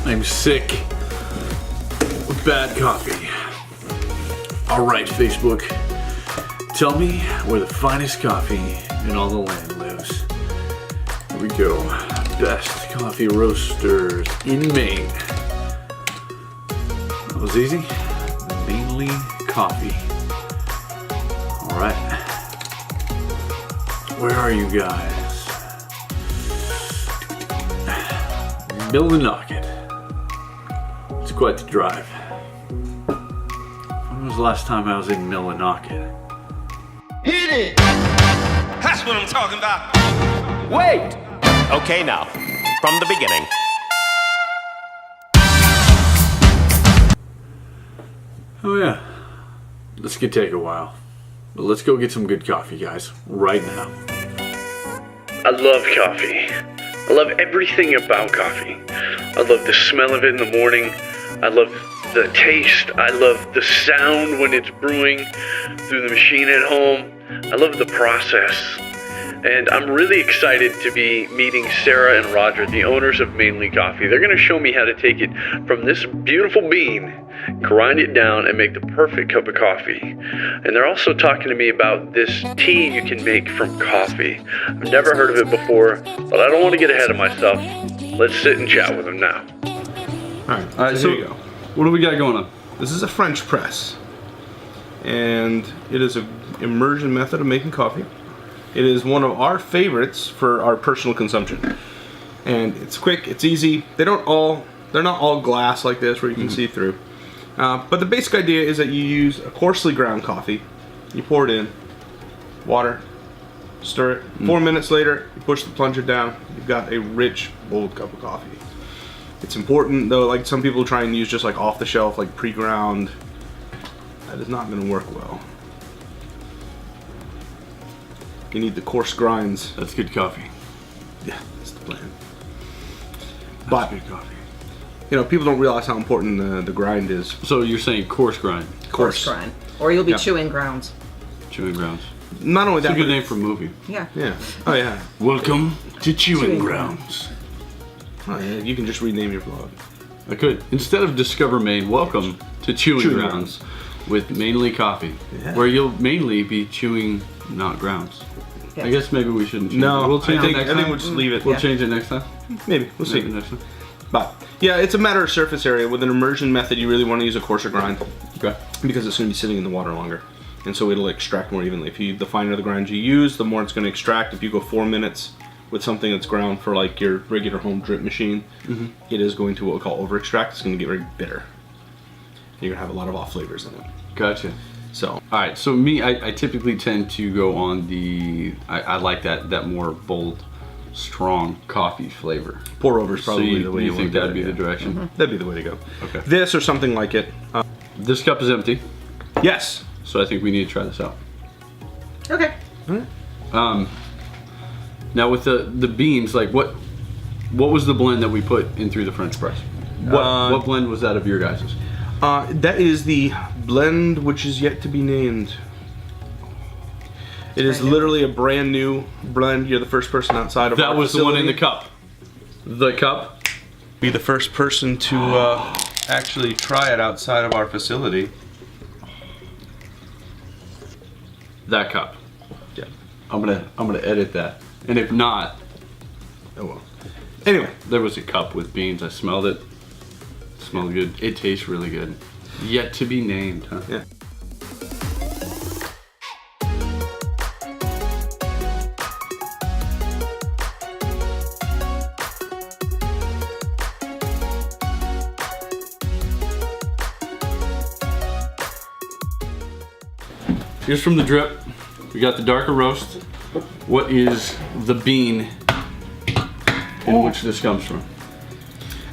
I'm sick of bad coffee. All right, Facebook, tell me where the finest coffee in all the land lives. Here we go. Best coffee roasters in Maine. That was easy. Mainely coffee. All right. Where are you guys? Millinocket. It's quite the drive. When was the last time I was in Millinocket? Hit it! That's what I'm talking about. Wait! Okay, now, from the beginning. Oh yeah, this could take a while, but let's go get some good coffee, guys, right now. I love coffee. I love everything about coffee. I love the smell of it in the morning. I love the taste. I love the sound when it's brewing through the machine at home. I love the process. And I'm really excited to be meeting Sarah and Roger, the owners of Mainely Coffee. They're going to show me how to take it from this beautiful bean, grind it down, and make the perfect cup of coffee. And they're also talking to me about this tea you can make from coffee. I've never heard of it before, but I don't want to get ahead of myself. Let's sit and chat with them now. All right, so here you go. What do we got going on? This is a French press, and it is an immersion method of making coffee. It is one of our favorites for our personal consumption, and it's quick, it's easy. They're not all glass like this where you can see through. But the basic idea is that you use a coarsely ground coffee. You pour it in, water, stir it. 4 minutes later, you push the plunger down. You've got a rich, bold cup of coffee. It's important though, like some people try and use just like off the shelf, like pre-ground. That is not going to work well. You need the coarse grinds. That's good coffee. Yeah, that's the plan. That's good coffee. You know, people don't realize how important the grind is. So you're saying coarse grind? Coarse grind. Or you'll be chewing grounds. Chewing grounds. Not only that, it's a good name for a movie. Yeah. Yeah. Oh yeah. Welcome to Chewing Grounds. Oh yeah, you can just rename your vlog. I could. Instead of Discover Maine, welcome to Chewing Grounds with Mainly Coffee, where you'll mainly be chewing, not grounds. Yeah. I guess maybe we shouldn't change it. We'll change it next time. I think we'll just leave it. We'll change it next time? Maybe. We'll see. Next time. But, yeah, it's a matter of surface area. With an immersion method, you really want to use a coarser grind. Okay. Because it's going to be sitting in the water longer. And so it'll extract more evenly. The finer the grind you use, the more it's going to extract. If you go 4 minutes with something that's ground for like your regular home drip machine, it is going to what we call over extract. It's going to get very bitter. You're going to have a lot of off flavors in it. Gotcha. So, all right. So me, I typically tend to go on the. I like that more bold, strong coffee flavor. Pour over is probably the way you think that'd be the direction. That'd be the way to go. Okay. This or something like it. This cup is empty. Yes. So I think we need to try this out. Okay. Now with the beans, like what was the blend that we put in through the French press? What blend was that of your guys's? That is the blend which is yet to be named. It is literally a brand new blend. You're the first person outside of our That was facility. the one in the cup. The cup? Be the first person to actually try it outside of our facility. That cup. Yeah. I'm gonna edit that. And if not, oh well. Anyway, there was a cup with beans. I smelled it. It smelled good. It tastes really good. Yet to be named, huh? Yeah. Here's from the drip. We got the darker roast. What is the bean in which this comes from?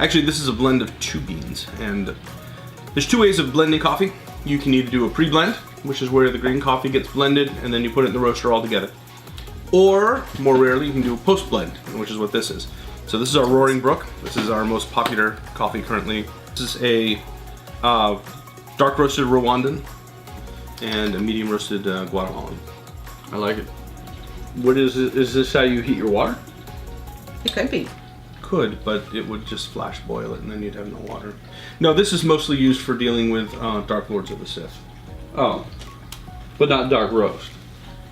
Actually, this is a blend of 2 beans, and there's 2 ways of blending coffee. You can either do a pre-blend, which is where the green coffee gets blended, and then you put it in the roaster all together. Or, more rarely, you can do a post-blend, which is what this is. So this is our Roaring Brook. This is our most popular coffee currently. This is a dark roasted Rwandan and a medium roasted Guatemalan. I like it. What is it? Is this how you heat your water? It could be. Could, but it would just flash boil it and then you'd have no water. No, this is mostly used for dealing with Dark Lords of the Sith. Oh, but not dark roast.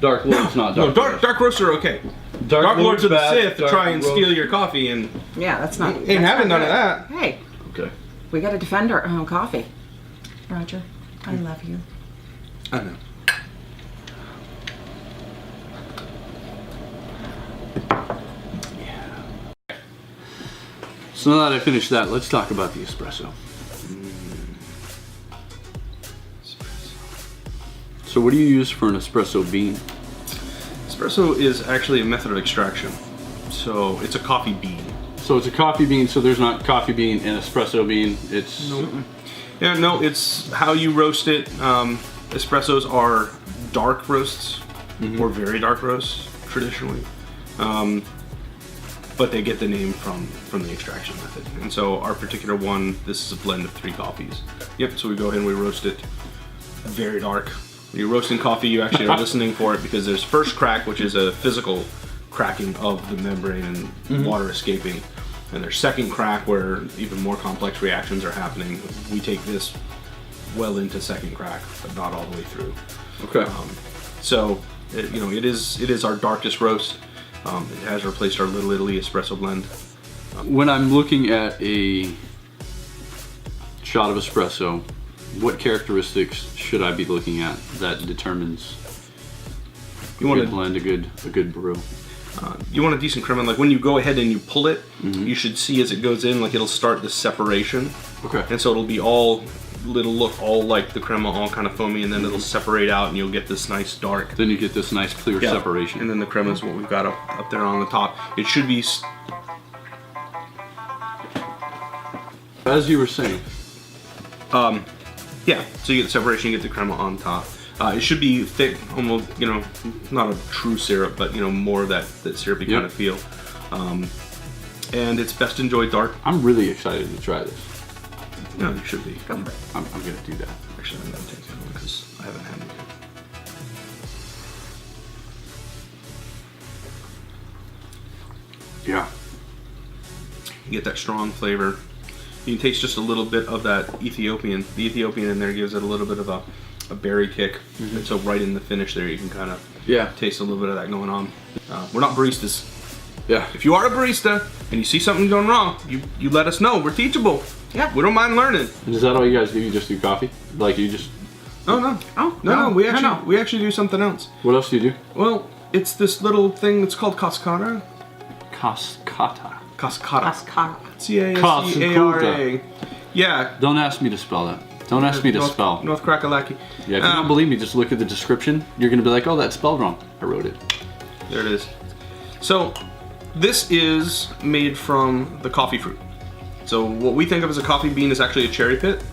Dark Lord's not dark. No, roast. dark roasts are okay. Dark Lords of the Sith to try and steal your coffee, and Yeah, that's not. ain't having none of that. Hey, Okay. we got to defend our own coffee. Roger, I love you. I know. So now that I finished that, let's talk about the espresso. So what do you use for an espresso bean? Espresso is actually a method of extraction. So it's a coffee bean. So it's a coffee bean, so there's not coffee bean and espresso bean. It's... Yeah, no, it's how you roast it. Espressos are dark roasts, or very dark roasts, traditionally. But they get the name from the extraction method. And so our particular one, this is a blend of 3 coffees. Yep, so we go ahead and we roast it very dark. When you're roasting coffee, you actually are listening for it because there's first crack, which is a physical cracking of the membrane and water escaping. And there's second crack where even more complex reactions are happening. We take this well into second crack, but not all the way through. Okay. So, it is our darkest roast. It has replaced our Little Italy espresso blend. When I'm looking at a shot of espresso, what characteristics should I be looking at that determines a good blend, a good brew? You want a decent crema. Like when you go ahead and you pull it, you should see as it goes in, like it'll start the separation. Okay. And so it'll look all like the crema, all kind of foamy, and then it'll separate out, and you'll get this nice dark. Then you get this nice clear separation. And then the crema is what we've got up there on the top. It should be. As you were saying. Yeah, so you get the separation, you get the crema on top. It should be thick, almost, not a true syrup, but, more of that syrupy kind of feel. And it's best enjoyed dark. I'm really excited to try this. No, you should be. Go for it. I'm going to do that. Actually, I'm going to take that one because I haven't had it yet. Yeah. You get that strong flavor. You can taste just a little bit of that Ethiopian. The Ethiopian in there gives it a little bit of a berry kick. And so right in the finish there, you can kind of taste a little bit of that going on. We're not baristas. Yeah. If you are a barista and you see something going wrong, you let us know. We're teachable. Yeah. We don't mind learning. And is that all you guys do? You just do coffee? Like you just... Oh, no. Oh, No, no. we actually do something else. What else do you do? Well, it's this little thing that's called cascara. Cascata. Cascara. Cascara. C-A-S-C-A-R-A. Yeah. Don't ask me to spell that. Don't ask me to spell. North Crakalaki. Yeah, if you don't believe me, just look at the description. You're going to be like, oh, that's spelled wrong. I wrote it. There it is. So, this is made from the coffee fruit. So, what we think of as a coffee bean is actually a cherry pit.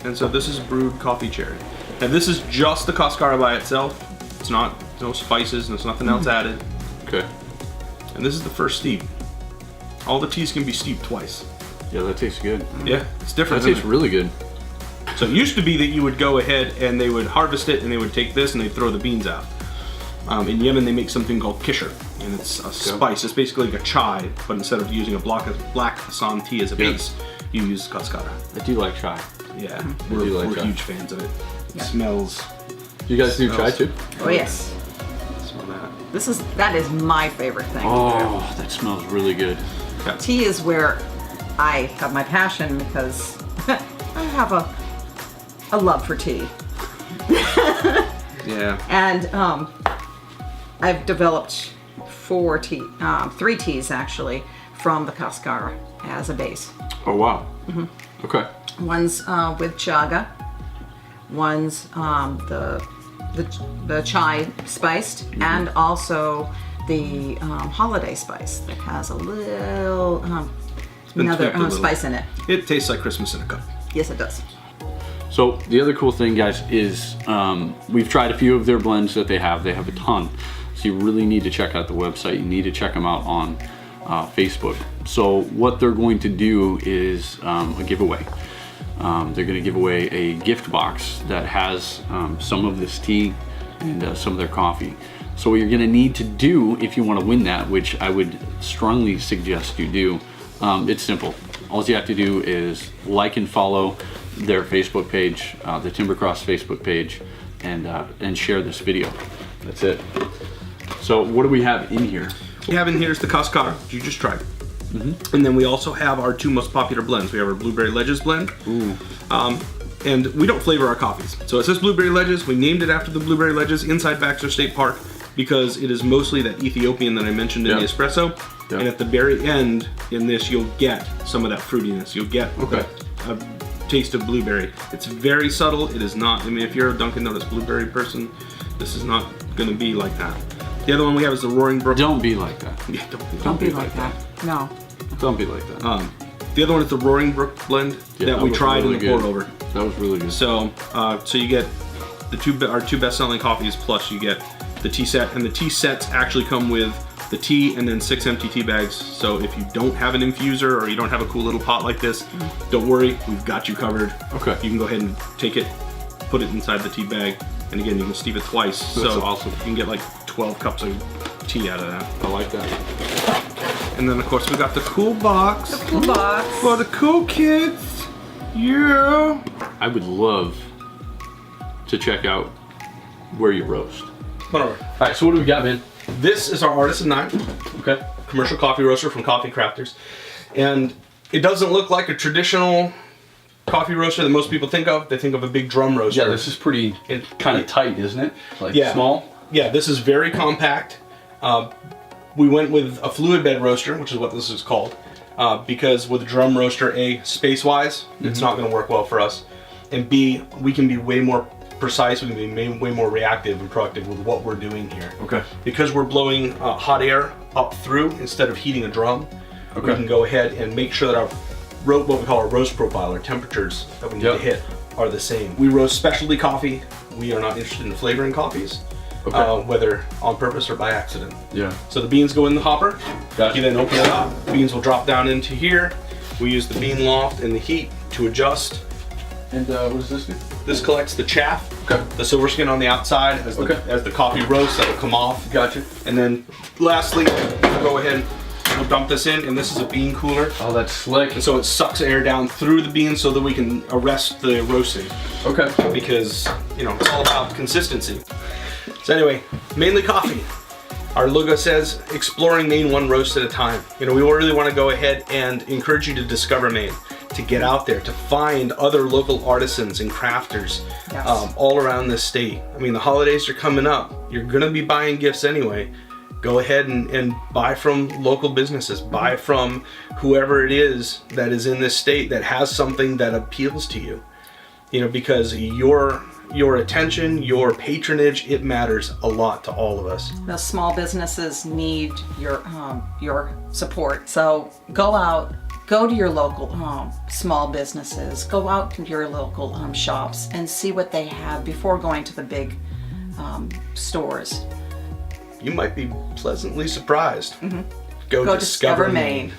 And so, this is brewed coffee cherry. And this is just the cascara by itself. It's not, no spices, there's nothing else added. Okay. And this is the first steep. All the teas can be steeped twice. Yeah, that tastes good. Yeah, it's different. That tastes really good. So it used to be that you would go ahead and they would harvest it and they would take this and they'd throw the beans out. In Yemen, they make something called kisher, and it's a spice. It's basically like a chai, but instead of using a black Assam tea as a base, you use cascara. I do like chai. Yeah, do like we're chai. huge fans of it. It smells. You guys do chai too? Oh yes. Smell that. That is my favorite thing. Oh, that smells really good. Tea is where I have my passion because I have a love for tea. Yeah. And I've developed 3 teas actually from the cascara as a base. Oh, wow. Okay. One's with chaga, one's the the chai spiced, and also the holiday spice that has a little another spice in it. It tastes like Christmas in a cup. Yes, it does. So the other cool thing, guys, is we've tried a few of their blends that they have. They have a ton. So you really need to check out the website. You need to check them out on Facebook. So what they're going to do is a giveaway. They're going to give away a gift box that has some of this tea and some of their coffee. So what you're going to need to do if you want to win that, which I would strongly suggest you do, it's simple. All you have to do is like and follow their Facebook page, the Timbercross Facebook page, and share this video. That's it. So what do we have in here? What we have in here is the Cascara, which you just tried. And then we also have our two most popular blends. We have our Blueberry Ledges blend. Ooh. And we don't flavor our coffees. So it says Blueberry Ledges. We named it after the Blueberry Ledges inside Baxter State Park because it is mostly that Ethiopian that I mentioned in the espresso. And at the very end in this, you'll get some of that fruitiness. You'll get a taste of blueberry. It's very subtle. It is not, I mean, if you're a Dunkin' Donuts blueberry person, this is not gonna be like that. The other one we have is the Roaring Brook. Don't be like that. Yeah, Don't be like that. No. Don't be like that. The other one is the Roaring Brook blend that we tried in the pour over. That was really good. So, so you get our two best-selling coffees, plus you get the tea set, and the tea sets actually come with the tea and then 6 empty tea bags. So if you don't have an infuser or you don't have a cool little pot like this, don't worry, we've got you covered. Okay. You can go ahead and take it, put it inside the tea bag, and again, you can steep it twice. That's so awesome. You can get like 12 cups of tea out of that. I like that. And then of course we got the cool box. The cool box. For the cool kids. Yeah. I would love to check out where you roast. Come on over. All right, so what do we got, man? This is our Artisan 9. Okay. Commercial coffee roaster from Coffee Crafters. And it doesn't look like a traditional coffee roaster that most people think of. They think of a big drum roaster. Yeah, this is pretty kind of tight, isn't it? Like Yeah. small? Yeah, this is very compact. We went with a fluid bed roaster, which is what this is called, because with a drum roaster, A, space-wise, it's not going to work well for us, and B, we can be way more precise, we can be way more reactive and proactive with what we're doing here. Okay. Because we're blowing hot air up through instead of heating a drum, we can go ahead and make sure that our what we call our roast profile, our temperatures that we need to hit, are the same. We roast specialty coffee. We are not interested in flavoring coffees. Whether on purpose or by accident. Yeah. So the beans go in the hopper. Gotcha. You then open it up. Beans will drop down into here. We use the bean loft and the heat to adjust. And what does this do? This collects the chaff, the silver skin on the outside as the coffee roasts, that will come off. Gotcha. And then lastly, we'll go ahead and we'll dump this in, and this is a bean cooler. Oh, that's slick. And so it sucks air down through the beans so that we can arrest the roasting. Okay. Because, you know, it's all about consistency. So anyway, Mainely Coffee. Our logo says, exploring Maine one roast at a time. You know, we really want to go ahead and encourage you to discover Maine, to get out there, to find other local artisans and crafters all around this state. I mean, the holidays are coming up. You're going to be buying gifts anyway. Go ahead and buy from local businesses. Buy from whoever it is that is in this state that has something that appeals to you. You know, because your attention, your patronage, it matters a lot to all of us. The small businesses need your support. So go out, go to your local small businesses, go out to your local shops and see what they have before going to the big stores. You might be pleasantly surprised. Go discover Maine.